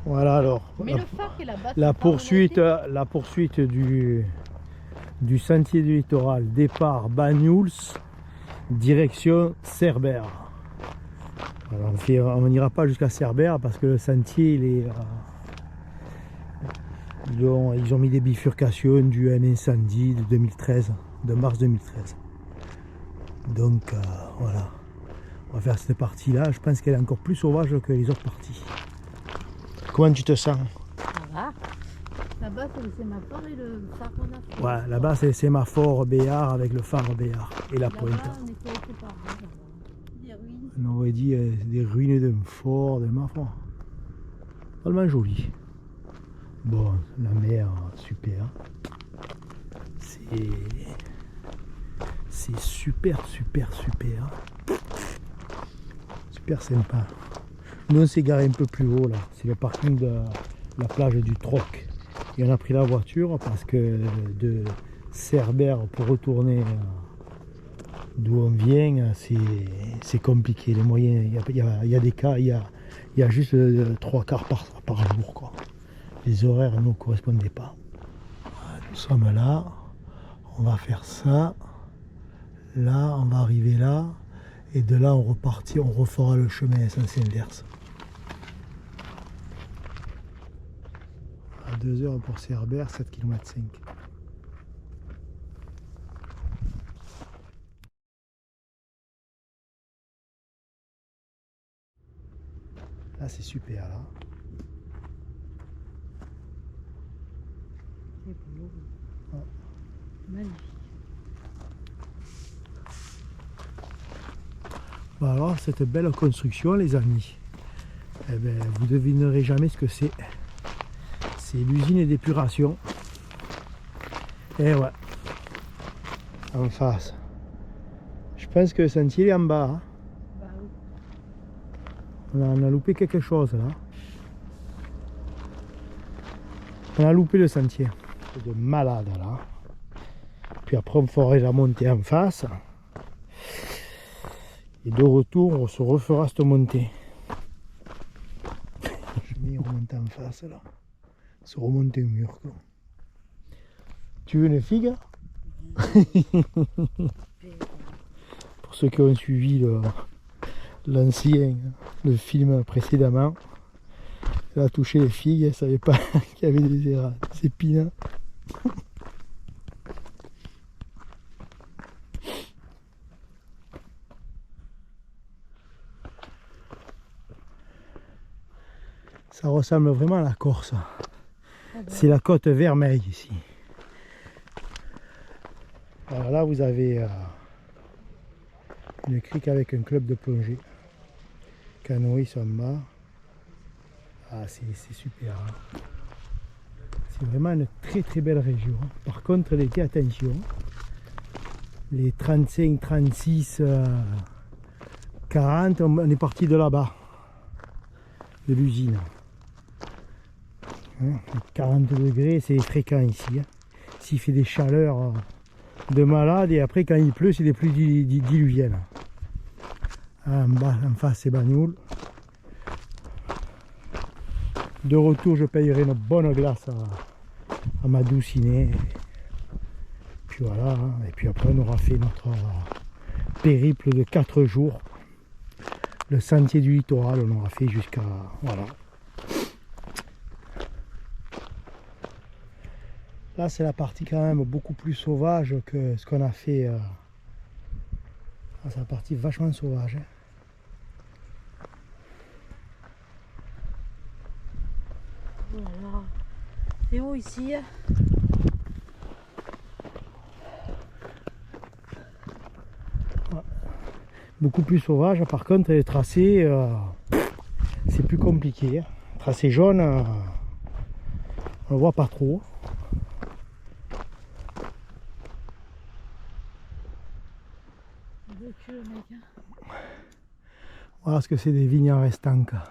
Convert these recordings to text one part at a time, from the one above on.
Voilà alors. Mais le phare est là-bas. La poursuite du sentier du littoral. Départ Banyuls, direction Cerbère. Voilà, on n'ira pas jusqu'à Cerbère parce que le sentier il est. Ils ont mis des bifurcations dues à un incendie de 2013, de mars 2013. Donc voilà. On va faire cette partie-là. Je pense qu'elle est encore plus sauvage que les autres parties. Comment tu te sens? Ça va. Là-bas, c'est le sémaphore et le phare qu'on a fait. Ouais, là-bas, c'est le sémaphore Béard avec le phare Béard et la pointe. Là-bas, on était séparés. Des ruines. On aurait dit des ruines d'un fort, de ma foi. Vraiment joli. Bon, la mer, super. C'est super sympa. Nous on s'est garé un peu plus haut là, c'est le parking de la plage du Troc. Et on a pris la voiture parce que de Cerbère pour retourner d'où on vient, c'est compliqué. Les moyens, il y a des cas, il y a juste 3 quarts par jour, quoi. Les horaires ne nous correspondaient pas. Nous sommes là, on va faire ça. Là, on va arriver là. Et de là, on refera le chemin à Saint-Saëns-Lers. À 2 heures pour Cerbère, 7 km 5. Là, c'est super, là. C'est beau. Ouais. Magnifique. Bon, alors, cette belle construction, les amis, eh ben, vous devinerez jamais ce que c'est. C'est l'usine d'épuration. Et ouais, en face. Je pense que le sentier est en bas. Hein. Bah oui. On a loupé quelque chose là. On a loupé le sentier. C'est de malade là. Puis après on ferait la montée en face. Et de retour on se refera cette montée. Je mets remonter en face là. Se remonter au mur quoi. Tu veux une figue? Pour ceux qui ont suivi l'ancien, le film précédemment, elle a touché les figues, elle ne savait pas qu'il y avait des épines. Ça ressemble vraiment à la Corse. C'est la côte vermeille ici. Alors là vous avez une crique avec un club de plongée. Canoës sont en bas. Ah c'est super. Hein. C'est vraiment une très belle région. Par contre l'été, attention. Les 35, 36, 40, on est parti de là-bas. De l'usine. Hein, 40 degrés, c'est fréquent ici. Hein. S'il fait des chaleurs de malade et après quand il pleut, c'est des pluies diluviennes. En bas, en face, c'est Banyuls. De retour, je payerai une bonne glace à ma doucinée. Puis voilà, hein. Et puis après, on aura fait notre périple de 4 jours. Le sentier du littoral, on aura fait jusqu'à... Voilà. Là, c'est la partie quand même beaucoup plus sauvage que ce qu'on a fait. C'est la partie vachement sauvage. Hein. Voilà. C'est où ici? Ouais. Beaucoup plus sauvage. Par contre, les tracés, c'est plus compliqué. Hein. Tracé jaune, on le voit pas trop. Voilà ce que c'est des vignes en restanque. Là,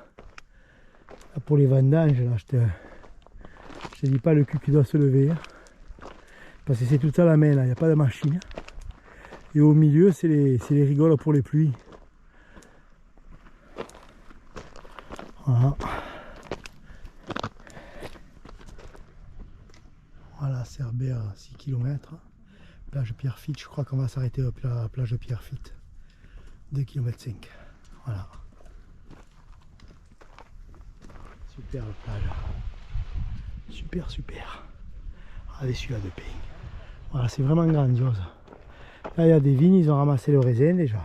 pour les vendanges, là, je te dis pas le cul qui doit se lever. Hein. Parce que c'est tout à la main, il n'y a pas de machine. Et au milieu, c'est les rigoles pour les pluies. Voilà. Voilà, Cerbère, 6 km. Plage Pierrefitte, je crois qu'on va s'arrêter à la plage Pierrefitte. 2 km 5. Voilà. Super la plage. Super, super. Regardez celui-là de pain. Voilà, c'est vraiment grandiose. Là, il y a des vignes, ils ont ramassé le raisin déjà.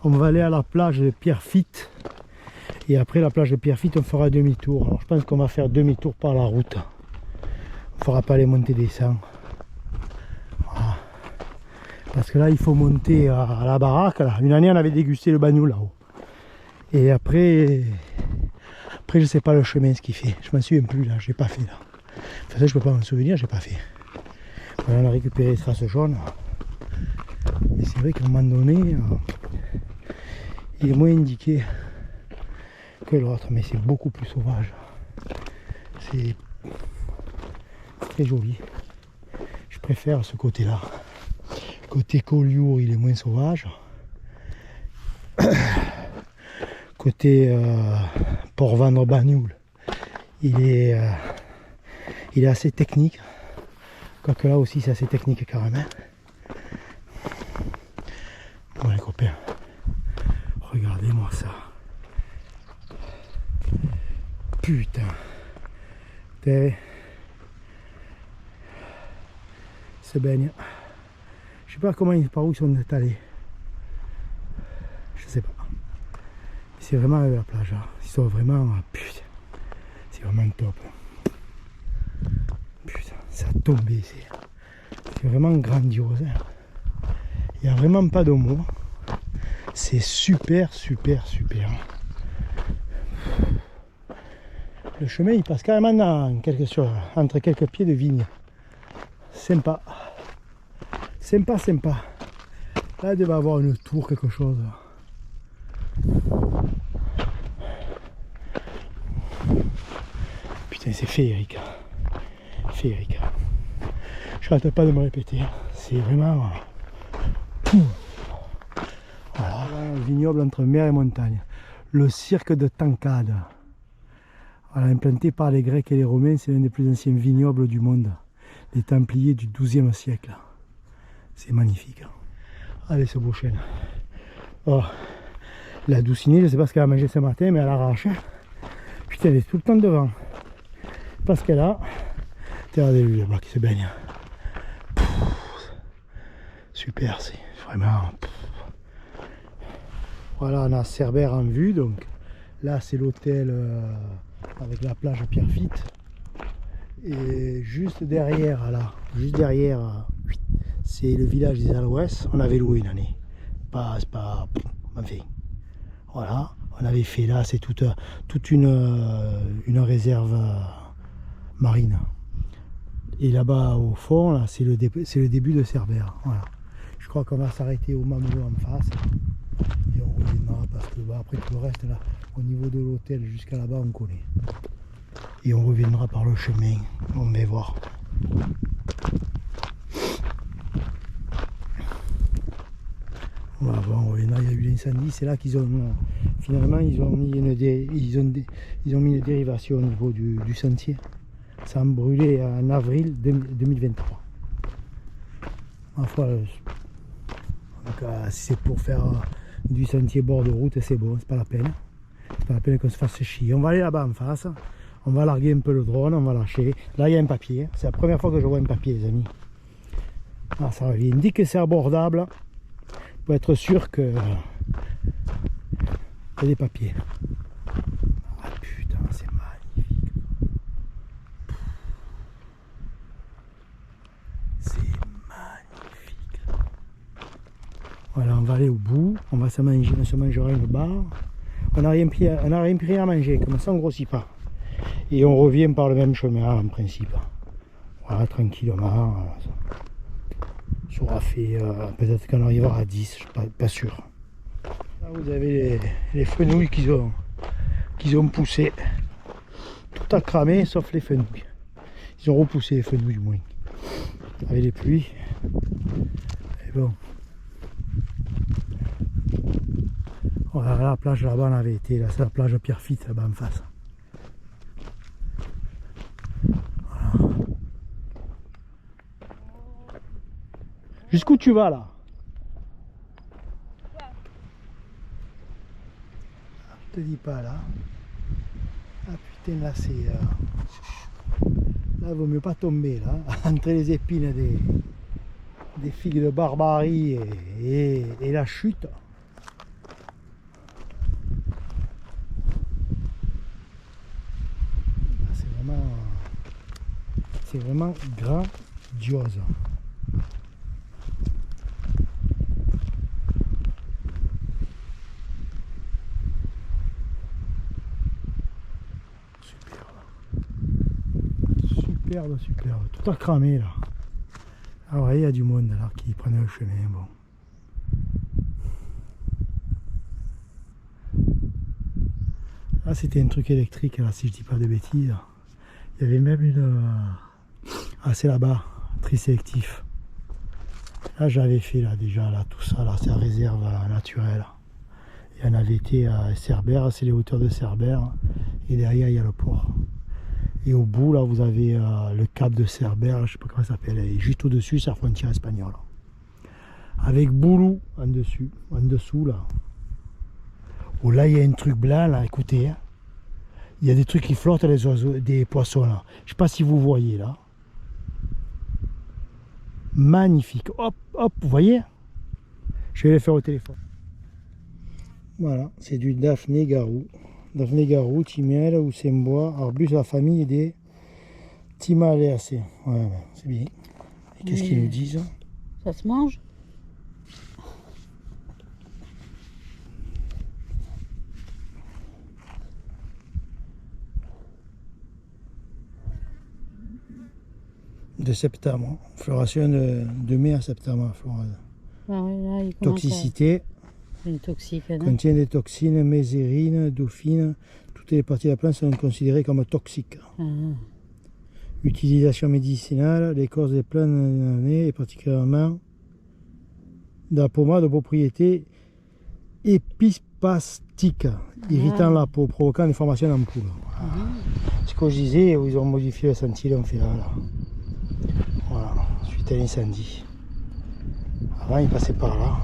On va aller à la plage de Pierrefitte. Et après la plage de Pierrefitte, on fera demi-tour. Alors je pense qu'on va faire demi-tour par la route. On ne fera pas les montées descentes. Voilà. Parce que là, il faut monter à la baraque. Là. Une année, on avait dégusté le bagnou là-haut. Et après, je sais pas le chemin, ce qu'il fait. Je m'en souviens plus là, j'ai pas fait là. Enfin, ça, je peux pas m'en souvenir, j'ai pas fait. Voilà, on a récupéré les traces jaunes. Et c'est vrai qu'à un moment donné, il est moins indiqué que l'autre, mais c'est beaucoup plus sauvage. C'est très joli. Je préfère ce côté-là. Côté Collioure, il est moins sauvage. Côté Port-Vendre-Bagnoul, il est assez technique. Quoique là aussi, c'est assez technique carrément. Bon les copains, regardez-moi ça. Putain. Se baigne. Je sais pas par où ils sont allés. Je sais pas. C'est vraiment la plage. Là. Ils sont vraiment. Putain. C'est vraiment top. Putain, ça a tombé. C'est vraiment grandiose. Hein. Il n'y a vraiment pas de mots. C'est super, super, super. Le chemin il passe carrément entre quelques pieds de vigne. Sympa. Sympa, sympa. Là, il devait avoir une tour, quelque chose. Putain, c'est féerique. Féerique. Je n'arrête pas de me répéter. C'est vraiment... Voilà. Un vignoble entre mer et montagne. Le cirque de Tancade. Voilà, implanté par les Grecs et les Romains, c'est l'un des plus anciens vignobles du monde. Les Templiers du XIIe siècle. C'est magnifique. Allez, ce beau chêne. Oh, la doucinée, je ne sais pas ce qu'elle a mangé ce matin, mais elle arrache. Putain, elle est tout le temps devant. Parce qu'elle a... Regardez-lui là-bas qui se baigne. Super, c'est vraiment... Voilà, on a Cerbère en vue, donc là c'est l'hôtel avec la plage Pierrefitte. Et juste derrière, là, c'est le village des Alouès. On avait loué une année. C'est pas... Enfin, voilà, on avait fait là, c'est toute une réserve marine. Et là-bas au fond, là, c'est le début de Cerbère. Voilà. Je crois qu'on va s'arrêter au Mamelot en face. Et on reviendra parce que bah, après tout le reste là, au niveau de l'hôtel jusqu'à là-bas on connaît. Et on reviendra par le chemin, on va voir. Voilà, bon, on reviendra, il y a eu l'incendie, c'est là qu'ils ont finalement ils ont mis une dérivation au niveau du sentier. Ça a brûlé en avril 2023. Ma foi, donc, si c'est pour faire du sentier bord de route, c'est bon, c'est pas la peine. C'est pas la peine qu'on se fasse chier. On va aller là-bas en face. On va larguer un peu le drone, on va lâcher. Là, il y a un papier. C'est la première fois que je vois un papier, les amis. Ah, ça revient. Il me dit que c'est abordable. Pour être sûr que il y a des papiers. Ah putain, c'est magnifique. C'est magnifique. Voilà, on va aller au bout. On va se manger, on se mangera une barre. On n'a rien pris à manger, comme ça on ne grossit pas. Et on revient par le même chemin en principe. Voilà, tranquillement. Ça aura fait, peut-être qu'on arrivera à 10, je suis pas sûr. Là vous avez les fenouilles qu'ils ont poussées. Tout a cramé sauf les fenouilles. Ils ont repoussé les fenouilles moins. Avec les pluies. Et bon. Voilà, la plage là-bas on avait été, là c'est la plage Pierrefitte là-bas en face. Jusqu'où tu vas là? Je te dis pas là. Ah putain, là c'est... Là, il vaut mieux pas tomber là. Entre les épines des figues de barbarie et la chute. C'est vraiment grandiose. Superbe, superbe. Tout a cramé là. Ah ouais, il y a du monde là qui prenait le chemin. Bon. Là, c'était un truc électrique, là, si je dis pas de bêtises. Il y avait même une... Ah, c'est là-bas, tri sélectif. Là, j'avais fait là déjà, là, tout ça, là, c'est la réserve naturelle. Et on avait été à Cerbère, c'est les hauteurs de Cerbère. Et derrière, il y a le port. Et au bout, là, vous avez le cap de Cerbère, je sais pas comment ça s'appelle. Et juste au-dessus, c'est la frontière espagnole. Avec Boulou en dessous, là. Oh, là, il y a un truc blanc, là, écoutez. Hein. Il y a des trucs qui flottent, les oiseaux, des poissons, là. Je sais pas si vous voyez, là. Magnifique. Hop, hop, vous voyez? Je vais les faire au téléphone. Voilà, c'est du Daphné garou. Daphné garou, Timel ou Sembois, arbuste de la famille des Timalaceae. Voilà, c'est bien. Et qu'est-ce qu'ils nous disent? Ça se mange? De septembre, floraison de mai à septembre. Ah ouais, là, il Toxicité, une toxique. contient des toxines, mésérine, dauphine, toutes les parties de la plante sont considérées comme toxiques. Ah. Utilisation médicinale, l'écorce des plantes et particulièrement de la pommade de propriété épispastique, irritant la peau, provoquant une formation d'ampoule. Ce que je disais, ils ont modifié le sentier, on fait là. Voilà, suite à l'incendie. Avant, il passait par là.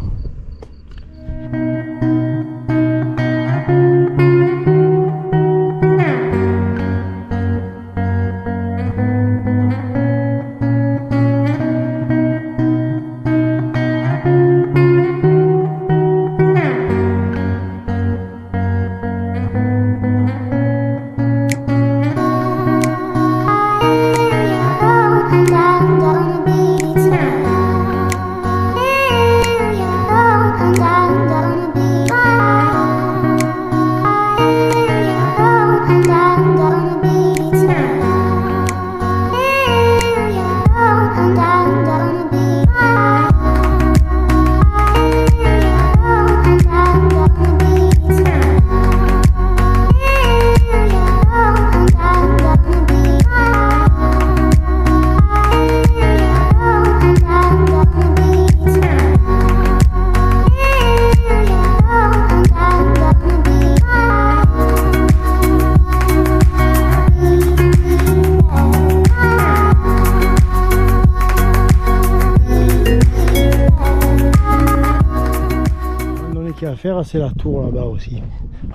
À faire, c'est la tour là-bas aussi.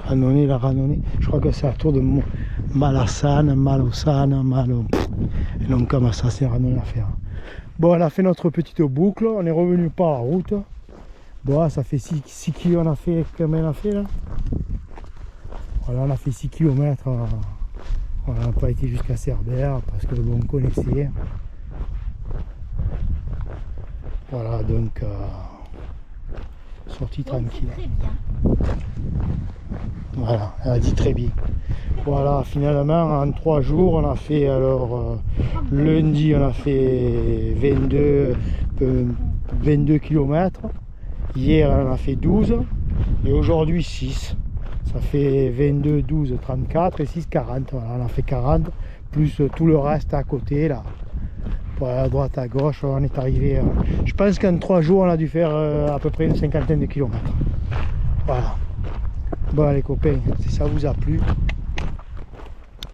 Randonnée, la randonnée. Je crois que c'est la tour de Malassane, Malosane, et donc comme ça, c'est une randonnée à faire. Bon, on a fait notre petite boucle, on est revenu par la route. Bon, ça fait 6 km, on a fait, combien on a fait là? Voilà, on a fait 6 km. On n'a pas été jusqu'à Cerbère parce que bon, on connaissait. Voilà, donc sortie tranquille. Très bien. Voilà, elle a dit très bien. Voilà, finalement en 3 jours on a fait, alors lundi on a fait 22 km, hier on a fait 12 et aujourd'hui 6. Ça fait 22, 12, 34 et 6, 40. Voilà, on a fait 40 plus tout le reste à côté là. Pour aller à droite, à gauche, on est arrivé. Je pense qu'en 3 jours on a dû faire à peu près une cinquantaine de kilomètres. Voilà. Bon les copains, si ça vous a plu,